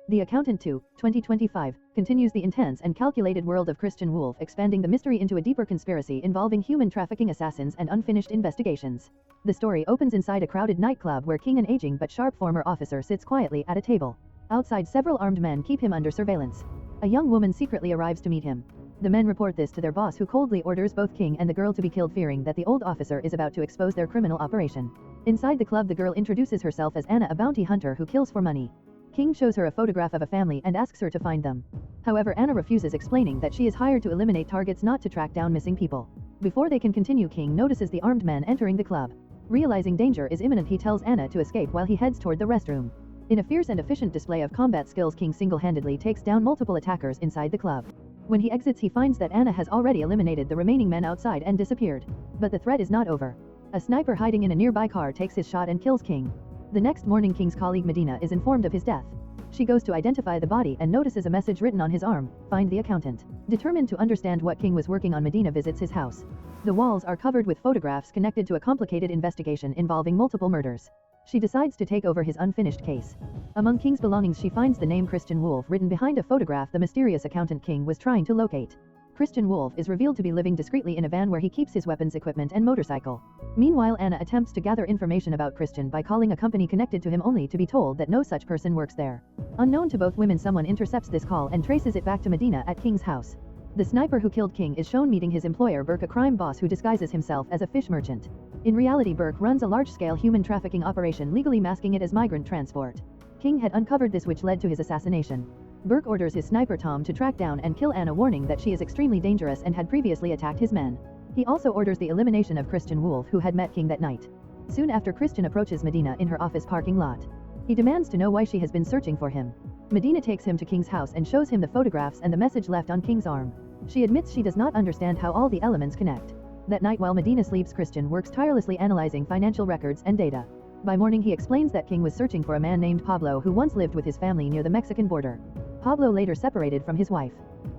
The Accountant 2, 2025, continues the intense and calculated world of Christian Wolff, expanding the mystery into a deeper conspiracy involving human trafficking assassins and unfinished investigations. The story opens inside a crowded nightclub where King, an aging but sharp former officer, sits quietly at a table. Outside, several armed men keep him under surveillance. A young woman secretly arrives to meet him. The men report this to their boss, who coldly orders both King and the girl to be killed, fearing that the old officer is about to expose their criminal operation. Inside the club, the girl introduces herself as Anna, a bounty hunter who kills for money. King shows her a photograph of a family and asks her to find them. However, Anna refuses, explaining that she is hired to eliminate targets, not to track down missing people. Before they can continue, King notices the armed men entering the club. Realizing danger is imminent, he tells Anna to escape while he heads toward the restroom. In a fierce and efficient display of combat skills, King single-handedly takes down multiple attackers inside the club. When he exits, he finds that Anna has already eliminated the remaining men outside and disappeared. But the threat is not over. A sniper hiding in a nearby car takes his shot and kills King. The next morning, King's colleague Medina is informed of his death. She goes to identify the body and notices a message written on his arm: "Find the accountant." Determined to understand what King was working on, Medina visits his house. The walls are covered with photographs connected to a complicated investigation involving multiple murders. She decides to take over his unfinished case. Among King's belongings, she finds the name Christian Wolff written behind a photograph, the mysterious accountant King was trying to locate. Christian Wolff is revealed to be living discreetly in a van where he keeps his weapons, equipment and motorcycle. Meanwhile, Anna attempts to gather information about Christian by calling a company connected to him, only to be told that no such person works there. Unknown to both women, someone intercepts this call and traces it back to Medina at King's house. The sniper who killed King is shown meeting his employer Burke, a crime boss who disguises himself as a fish merchant. In reality, Burke runs a large-scale human trafficking operation, legally masking it as migrant transport. King had uncovered this, which led to his assassination. Burke orders his sniper Tom to track down and kill Anna, warning that she is extremely dangerous and had previously attacked his men. He also orders the elimination of Christian Wolff, who had met King that night. Soon after, Christian approaches Medina in her office parking lot. He demands to know why she has been searching for him. Medina takes him to King's house and shows him the photographs and the message left on King's arm. She admits she does not understand how all the elements connect. That night, while Medina sleeps, Christian works tirelessly analyzing financial records and data. By morning, he explains that King was searching for a man named Pablo who once lived with his family near the Mexican border. Pablo later separated from his wife.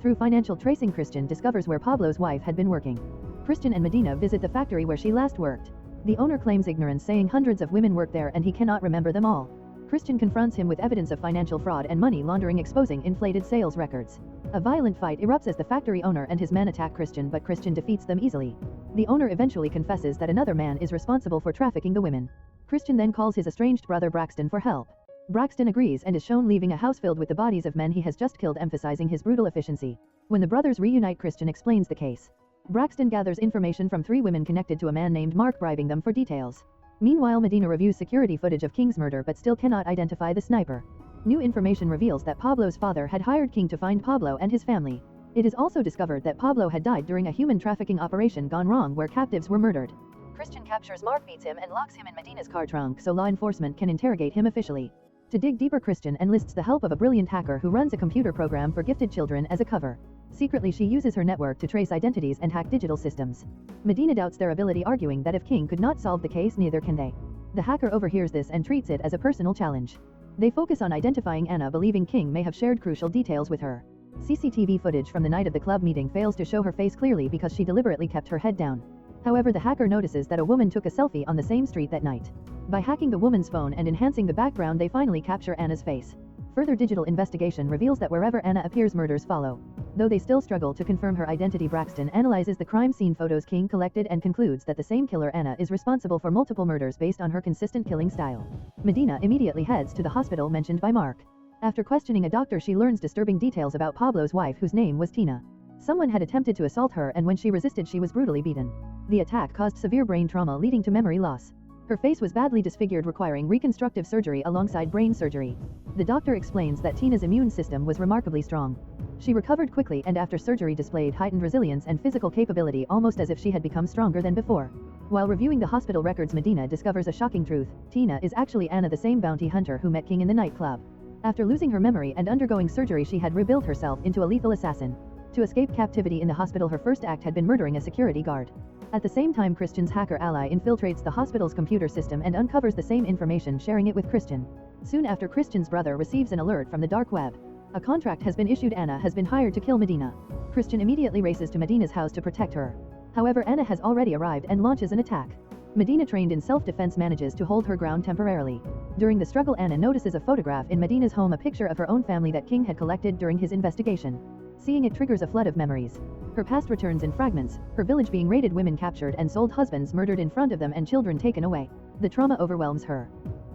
Through financial tracing, Christian discovers where Pablo's wife had been working. Christian and Medina visit the factory where she last worked. The owner claims ignorance, saying hundreds of women work there and he cannot remember them all. Christian confronts him with evidence of financial fraud and money laundering, exposing inflated sales records. A violent fight erupts as the factory owner and his men attack Christian, but Christian defeats them easily. The owner eventually confesses that another man is responsible for trafficking the women. Christian then calls his estranged brother Braxton for help. Braxton agrees and is shown leaving a house filled with the bodies of men he has just killed, emphasizing his brutal efficiency. When the brothers reunite, Christian explains the case. Braxton gathers information from 3 women connected to a man named Mark, bribing them for details. Meanwhile, Medina reviews security footage of King's murder but still cannot identify the sniper. New information reveals that Pablo's father had hired King to find Pablo and his family. It is also discovered that Pablo had died during a human trafficking operation gone wrong where captives were murdered. Christian captures Mark, beats him and locks him in Medina's car trunk so law enforcement can interrogate him officially. To dig deeper, Christian enlists the help of a brilliant hacker who runs a computer program for gifted children as a cover. Secretly, she uses her network to trace identities and hack digital systems. Medina doubts their ability, arguing that if King could not solve the case, neither can they. The hacker overhears this and treats it as a personal challenge. They focus on identifying Anna, believing King may have shared crucial details with her. CCTV footage from the night of the club meeting fails to show her face clearly because she deliberately kept her head down. However, the hacker notices that a woman took a selfie on the same street that night. By hacking the woman's phone and enhancing the background, they finally capture Anna's face. Further digital investigation reveals that wherever Anna appears, murders follow. Though they still struggle to confirm her identity, Braxton analyzes the crime scene photos King collected and concludes that the same killer, Anna, is responsible for multiple murders based on her consistent killing style. Medina immediately heads to the hospital mentioned by Mark. After questioning a doctor, she learns disturbing details about Pablo's wife, whose name was Tina. Someone had attempted to assault her, and when she resisted, she was brutally beaten. The attack caused severe brain trauma, leading to memory loss. Her face was badly disfigured, requiring reconstructive surgery alongside brain surgery. The doctor explains that Tina's immune system was remarkably strong. She recovered quickly and after surgery displayed heightened resilience and physical capability, almost as if she had become stronger than before. While reviewing the hospital records, Medina discovers a shocking truth. Tina is actually Anna, the same bounty hunter who met King in the nightclub. After losing her memory and undergoing surgery, she had rebuilt herself into a lethal assassin. To escape captivity in the hospital, her first act had been murdering a security guard. At the same time, Christian's hacker ally infiltrates the hospital's computer system and uncovers the same information, sharing it with Christian. Soon after, Christian's brother receives an alert from the dark web. A contract has been issued. Anna has been hired to kill Medina. Christian immediately races to Medina's house to protect her. However, Anna has already arrived and launches an attack. Medina, trained in self-defense, manages to hold her ground temporarily. During the struggle, Anna notices a photograph in Medina's home, a picture of her own family that King had collected during his investigation. Seeing it triggers a flood of memories. Her past returns in fragments, her village being raided, women captured and sold, husbands murdered in front of them, and children taken away. The trauma overwhelms her.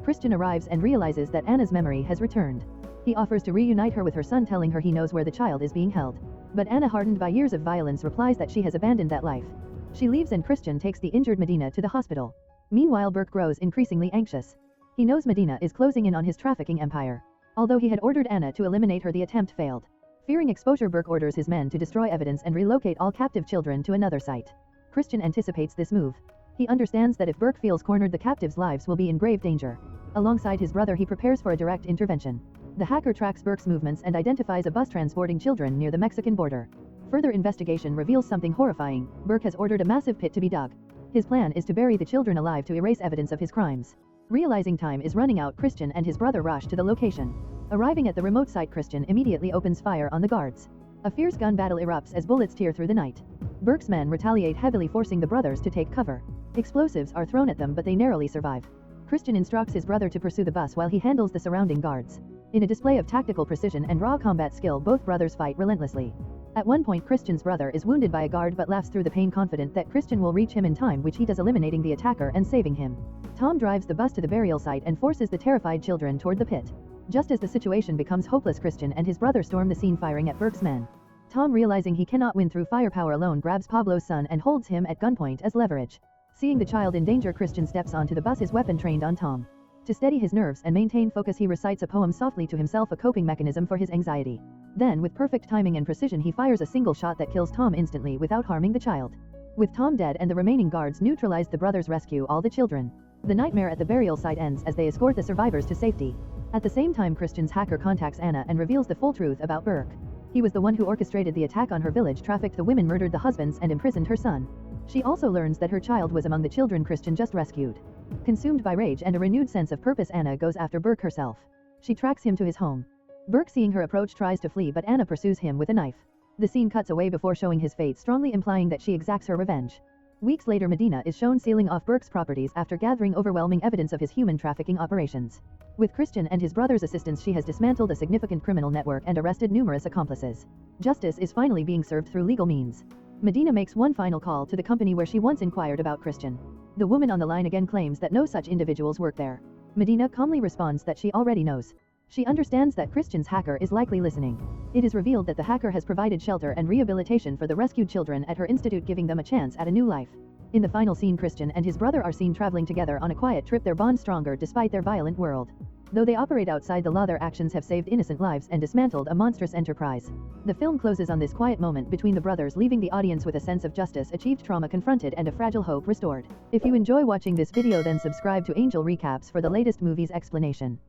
Christian arrives and realizes that Anna's memory has returned. He offers to reunite her with her son, telling her he knows where the child is being held. But Anna, hardened by years of violence, replies that she has abandoned that life. She leaves and Christian takes the injured Medina to the hospital. Meanwhile, Burke grows increasingly anxious. He knows Medina is closing in on his trafficking empire. Although he had ordered Anna to eliminate her, the attempt failed. Fearing exposure, Burke orders his men to destroy evidence and relocate all captive children to another site. Christian anticipates this move. He understands that if Burke feels cornered, the captives' lives will be in grave danger. Alongside his brother, he prepares for a direct intervention. The hacker tracks Burke's movements and identifies a bus transporting children near the Mexican border. Further investigation reveals something horrifying. Burke has ordered a massive pit to be dug. His plan is to bury the children alive to erase evidence of his crimes. Realizing time is running out, Christian and his brother rush to the location. Arriving at the remote site, Christian immediately opens fire on the guards. A fierce gun battle erupts as bullets tear through the night. Burke's men retaliate heavily, forcing the brothers to take cover. Explosives are thrown at them, but they narrowly survive. Christian instructs his brother to pursue the bus while he handles the surrounding guards. In a display of tactical precision and raw combat skill, both brothers fight relentlessly. At one point, Christian's brother is wounded by a guard but laughs through the pain, confident that Christian will reach him in time, which he does, eliminating the attacker and saving him. Tom drives the bus to the burial site and forces the terrified children toward the pit. Just as the situation becomes hopeless, Christian and his brother storm the scene, firing at Burke's men. Tom, realizing he cannot win through firepower alone, grabs Pablo's son and holds him at gunpoint as leverage. Seeing the child in danger, Christian steps onto the bus, his weapon trained on Tom. To steady his nerves and maintain focus, he recites a poem softly to himself, a coping mechanism for his anxiety. Then, with perfect timing and precision, he fires a single shot that kills Tom instantly without harming the child. With Tom dead and the remaining guards neutralized, the brothers rescue all the children. The nightmare at the burial site ends as they escort the survivors to safety. At the same time, Christian's hacker contacts Anna and reveals the full truth about Burke. He was the one who orchestrated the attack on her village, trafficked the women, murdered the husbands, and imprisoned her son. She also learns that her child was among the children Christian just rescued. Consumed by rage and a renewed sense of purpose, Anna goes after Burke herself. She tracks him to his home. Burke, seeing her approach, tries to flee, but Anna pursues him with a knife. The scene cuts away before showing his fate, strongly implying that she exacts her revenge. Weeks later, Medina is shown sealing off Burke's properties after gathering overwhelming evidence of his human trafficking operations. With Christian and his brother's assistance, she has dismantled a significant criminal network and arrested numerous accomplices. Justice is finally being served through legal means. Medina makes one final call to the company where she once inquired about Christian. The woman on the line again claims that no such individuals work there. Medina calmly responds that she already knows. She understands that Christian's hacker is likely listening. It is revealed that the hacker has provided shelter and rehabilitation for the rescued children at her institute, giving them a chance at a new life. In the final scene, Christian and his brother are seen traveling together on a quiet trip, their bond stronger despite their violent world. Though they operate outside the law, their actions have saved innocent lives and dismantled a monstrous enterprise. The film closes on this quiet moment between the brothers, leaving the audience with a sense of justice achieved, trauma confronted, and a fragile hope restored. If you enjoy watching this video, then subscribe to Angel Recaps for the latest movies explanation.